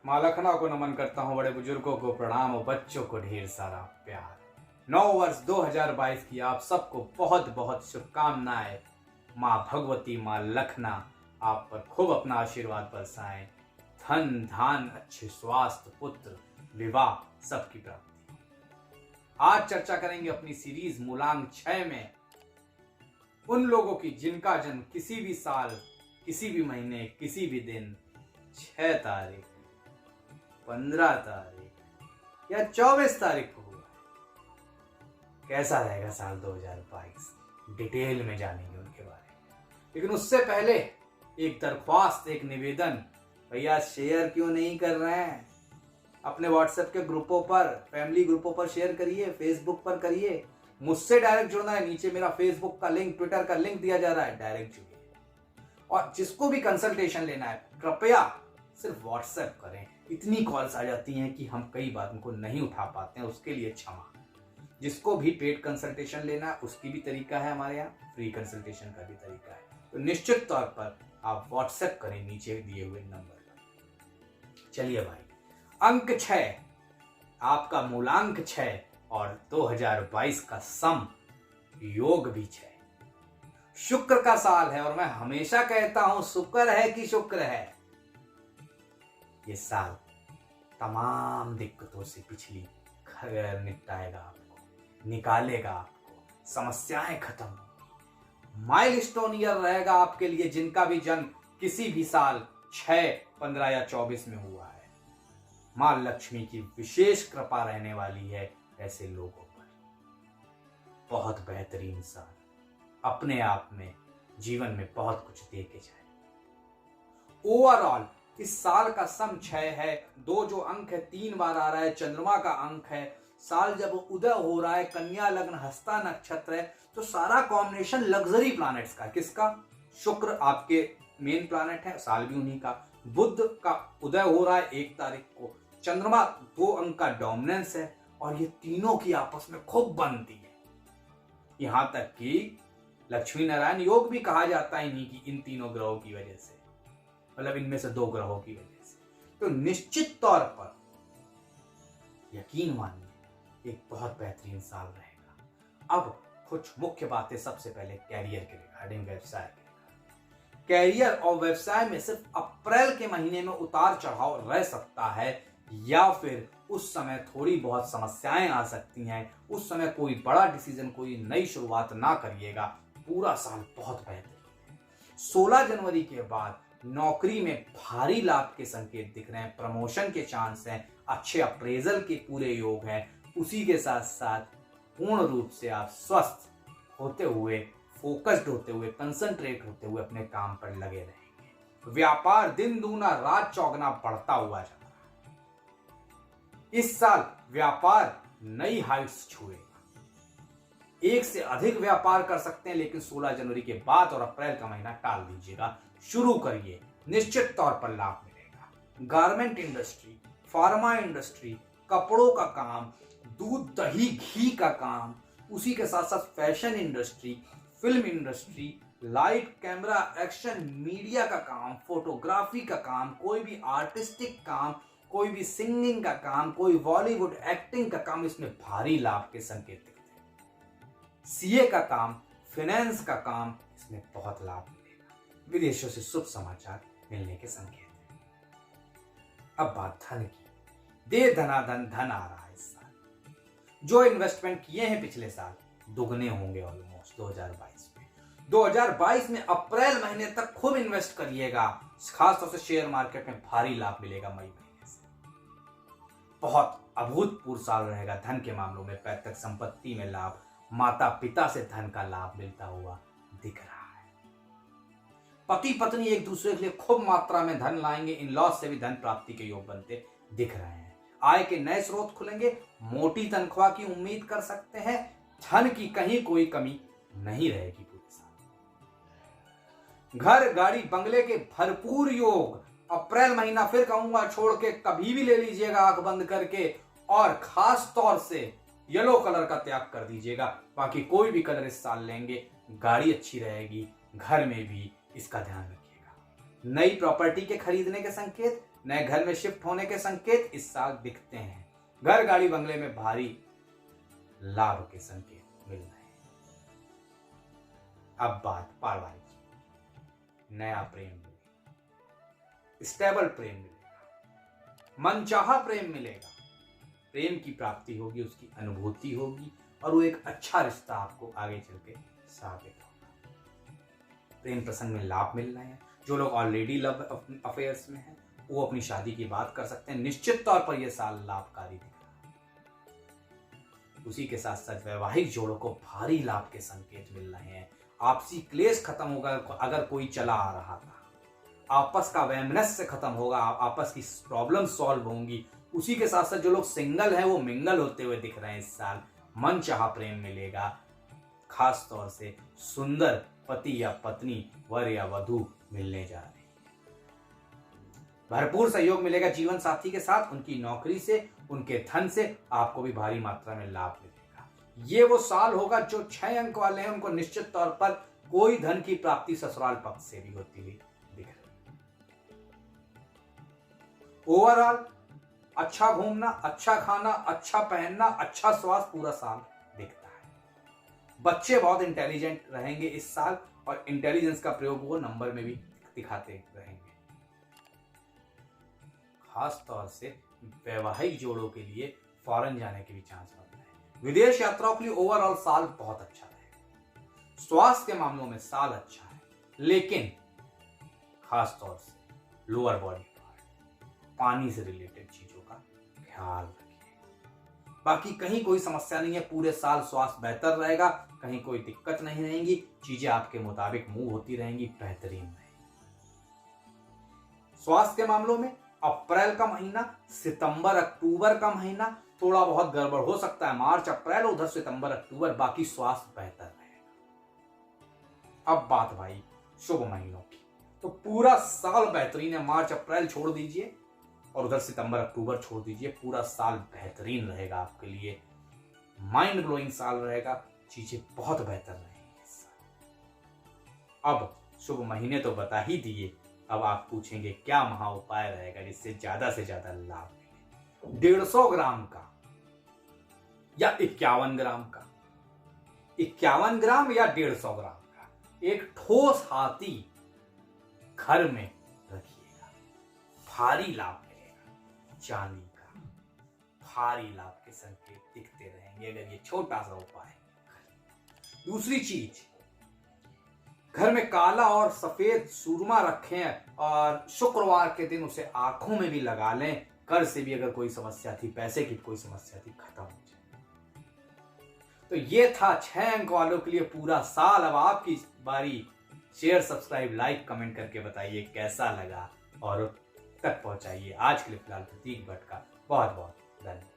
माँ लखनऊ को नमन करता हूँ, बड़े बुजुर्गों को प्रणाम और बच्चों को ढेर सारा प्यार। नव वर्ष 2022 की आप सबको बहुत बहुत शुभकामनाएं। माँ भगवती, माँ लखना आप पर खूब अपना आशीर्वाद बरसाएं। धन धान, अच्छे स्वास्थ्य, पुत्र, विवाह सबकी प्राप्ति। आज चर्चा करेंगे अपनी सीरीज मूलांक 6 में उन लोगों की जिनका जन्म किसी भी साल, किसी भी महीने, किसी भी दिन 6 तारीख, 15 तारीख या 24 तारीख को हुआ है। कैसा रहेगा साल 2022, डिटेल में जानेंगे उनके बारे में। लेकिन उससे पहले एक दरख्वास्त, एक निवेदन, भैया शेयर क्यों नहीं कर रहे हैं? अपने व्हाट्सएप के ग्रुपों पर, फैमिली ग्रुपों पर शेयर करिए, फेसबुक पर करिए। मुझसे डायरेक्ट जुड़ना है, नीचे मेरा फेसबुक का लिंक, ट्विटर का लिंक दिया जा रहा है, डायरेक्ट जुड़िए। और जिसको भी कंसल्टेशन लेना है कृपया सिर्फ व्हाट्सएप करें। इतनी कॉल्स आ जाती हैं कि हम कई बार उनको नहीं उठा पाते हैं, उसके लिए क्षमा। जिसको भी पेड कंसल्टेशन लेना है उसकी भी तरीका है, हमारे यहाँ फ्री कंसल्टेशन का भी तरीका है। तो निश्चित तौर पर आप व्हाट्सएप करें नीचे दिए हुए नंबर पर। चलिए भाई, अंक 6, आपका मूलांक 6 और 2022 का सम योग भी 6। शुक्र का साल है और मैं हमेशा कहता हूं शुक्र है कि शुक्र है। ये साल तमाम दिक्कतों से पिछली निपटाएगा, आपको निकालेगा, आपको समस्याएं खत्म होंगी। माइलस्टोन ईयर रहेगा आपके लिए जिनका भी जन्म किसी भी साल 6, 15 या 24 में हुआ है। मां लक्ष्मी की विशेष कृपा रहने वाली है ऐसे लोगों पर। बहुत बेहतरीन साल, अपने आप में जीवन में बहुत कुछ दे के जाए। ओवरऑल इस साल का सम 6 है। 2 जो अंक है 3 बार आ रहा है, चंद्रमा का अंक है। साल जब उदय हो रहा है, कन्या लग्न, हस्ता नक्षत्र है, तो सारा कॉम्बिनेशन लग्जरी प्लैनेट्स का। किसका? शुक्र आपके मेन प्लैनेट है, साल भी उन्हीं का। बुध का उदय हो रहा है 1 तारीख को। चंद्रमा 2 अंक का डोमिनेंस है और ये तीनों की आपस में खूब बनती है। यहां तक कि लक्ष्मी नारायण योग भी कहा जाता है इन्हीं की, इन तीनों ग्रहों की वजह से, मतलब इनमें से 2 ग्रहों की वजह से। तो निश्चित तौर पर यकीन मानिए एक बहुत बेहतरीन साल रहेगा। अब कुछ मुख्य बातें, सबसे पहले कैरियर के रिगार्डिंग, व्यवसाय के रिगार्डिंग। कैरियर और व्यवसाय में सिर्फ अप्रैल के महीने में उतार चढ़ाव रह सकता है, या फिर उस समय थोड़ी बहुत समस्याएं आ सकती हैं। उस समय कोई बड़ा डिसीजन, कोई नई शुरुआत ना करिएगा। पूरा साल बहुत बेहतरीन है। 16 जनवरी के बाद नौकरी में भारी लाभ के संकेत दिख रहे हैं, प्रमोशन के चांस हैं, अच्छे अप्रेजल के पूरे योग हैं। उसी के साथ साथ पूर्ण रूप से आप स्वस्थ होते हुए, फोकस्ड होते हुए, कंसंट्रेट होते हुए अपने काम पर लगे रहेंगे। व्यापार दिन दूना रात चौगुना बढ़ता हुआ जा रहा है। इस साल व्यापार नई हाइट्स छुएगा। एक से अधिक व्यापार कर सकते हैं, लेकिन 16 जनवरी के बाद और अप्रैल का महीना टाल दीजिएगा, शुरू करिए, निश्चित तौर पर लाभ मिलेगा। गारमेंट इंडस्ट्री, फार्मा इंडस्ट्री, कपड़ों का काम, दूध दही घी का काम, उसी के साथ साथ fashion industry, film industry, light camera action media का काम, फोटोग्राफी का काम, कोई भी आर्टिस्टिक काम, कोई भी सिंगिंग का काम, कोई बॉलीवुड एक्टिंग का काम, इसमें भारी लाभ के संकेत दिखते हैं। सीए का काम, फाइनेंस का काम, इसमें बहुत लाभ मिलेगा। विदेशों से शुभ समाचार मिलने के संकेत हैं। अब बात धन की। दे धनाधन, धन आ रहा है इस साल। जो इन्वेस्टमेंट किए हैं पिछले साल, दुगने होंगे ऑलमोस्ट 2022 में। 2022 में अप्रैल महीने तक खूब इन्वेस्ट करिएगा। खासतौर से शेयर मार्केट में भारी लाभ मिलेगा मई महीने से। बहुत अभूतपूर्व साल रहेगा धन के मामलों में। पैतृक संपत्ति में लाभ, माता पिता से धन का लाभ मिलता हुआ दिख रहा है। पति पत्नी एक दूसरे के लिए खूब मात्रा में धन लाएंगे। इन लॉस से भी धन प्राप्ति के योग बनते दिख रहे हैं। आय के नए स्रोत खुलेंगे। मोटी तनख्वाह की उम्मीद कर सकते हैं। धन की कहीं कोई कमी नहीं रहेगी पूरे साल। घर, गाड़ी, बंगले के भरपूर योग। अप्रैल महीना फिर कहूंगा छोड़ के कभी भी ले लीजिएगा आंख बंद करके, और खास तौर से येलो कलर का त्याग कर दीजिएगा। बाकी कोई भी कलर इस साल लेंगे, गाड़ी अच्छी रहेगी, घर में भी इसका ध्यान रखिएगा। नई प्रॉपर्टी के खरीदने के संकेत, नए घर में शिफ्ट होने के संकेत इस साल दिखते हैं। घर, गाड़ी, बंगले में भारी लाभ के संकेत मिल रहे हैं। अब बात पारिवारिक, नया प्रेम मिलेगा, स्टेबल प्रेम मिलेगा, मनचाहा प्रेम मिलेगा, प्रेम की प्राप्ति होगी, उसकी अनुभूति होगी और वो एक अच्छा रिश्ता आपको आगे चल के साबित होगा। प्रेम प्रसंग में लाभ मिल रहे हैं। जो लोग ऑलरेडी लव अफेयर्स में हैं वो अपनी शादी की बात कर सकते हैं। निश्चित तौर पर यह साल लाभकारी दिख रहा है। उसी के साथ साथ वैवाहिक जोड़ों को भारी लाभ के संकेत मिल रहे हैं। आपसी क्लेश खत्म होगा, अगर कोई चला आ रहा था, आपस का वैमनस्य खत्म होगा, आपस की प्रॉब्लम सॉल्व होंगी। उसी के साथ साथ जो लोग सिंगल हैं वो मिंगल होते हुए दिख रहे हैं। इस साल मन चाहा प्रेम मिलेगा। खास तौर से सुंदर पति या पत्नी, वर या वधू मिलने जा रहे हैं। भरपूर सहयोग मिलेगा जीवन साथी के साथ। उनकी नौकरी से, उनके धन से आपको भी भारी मात्रा में लाभ मिलेगा। ये वो साल होगा जो 6 अंक वाले हैं उनको निश्चित तौर पर कोई धन की प्राप्ति ससुराल पक्ष से भी होती हुई दिख रही है। ओवरऑल अच्छा घूमना, अच्छा खाना, अच्छा पहनना, अच्छा स्वास्थ्य पूरा साल दिखता है। बच्चे बहुत इंटेलिजेंट रहेंगे इस साल और इंटेलिजेंस का प्रयोग वो नंबर में भी दिखाते रहेंगे। खास तौर से वैवाहिक जोड़ों के लिए फॉरेन जाने के भी चांस बन रहे हैं। विदेश यात्राओं के लिए ओवरऑल साल बहुत अच्छा रहेगा। स्वास्थ्य के मामलों में साल अच्छा है, लेकिन खास तौर से लोअर बॉडी पार्ट, पानी से रिलेटेड चीजों का ख्याल रखिए। बाकी कहीं कोई समस्या नहीं है। पूरे साल स्वास्थ्य बेहतर रहेगा, कहीं कोई दिक्कत नहीं रहेगी। चीजें आपके मुताबिक मूव होती रहेंगी, बेहतरीन रहेगी। स्वास्थ्य के मामलों में अप्रैल का महीना, सितंबर अक्टूबर का महीना थोड़ा बहुत गड़बड़ हो सकता है। मार्च अप्रैल, उधर सितंबर अक्टूबर, बाकी स्वास्थ्य बेहतर रहेगा। अब बात भाई शुभ महीनों की, तो पूरा साल बेहतरीन है। मार्च अप्रैल छोड़ दीजिए और उधर सितंबर अक्टूबर छोड़ दीजिए। पूरा साल बेहतरीन रहेगा आपके लिए। माइंड ब्लोइंग साल रहेगा। चीजें बहुत बेहतर रहेंगी इस साल। अब शुभ महीने तो बता ही दिए, अब आप पूछेंगे क्या महा उपाय रहेगा जिससे ज्यादा से ज्यादा लाभ मिले। 150 ग्राम का या 51 ग्राम का, 51 ग्राम या 150 ग्राम का एक ठोस हाथी घर में रखिएगा। भारी लाभ मिलेगा। चांदी का भारी लाभ के संकेत दिखते रहेंगे अगर ये छोटा सा उपाय। दूसरी चीज, घर में काला और सफेद सूरमा रखें और शुक्रवार के दिन उसे आंखों में भी लगा लें। कर्ज से भी अगर कोई समस्या थी, पैसे की कोई समस्या थी, खत्म हो जाए। तो ये था 6 अंक वालों के लिए पूरा साल। अब आपकी बारी। शेयर, सब्सक्राइब, लाइक, कमेंट करके बताइए कैसा लगा और तक पहुंचाइए। आज के लिए फिलहाल प्रतीक भट्ट का बहुत बहुत धन्यवाद।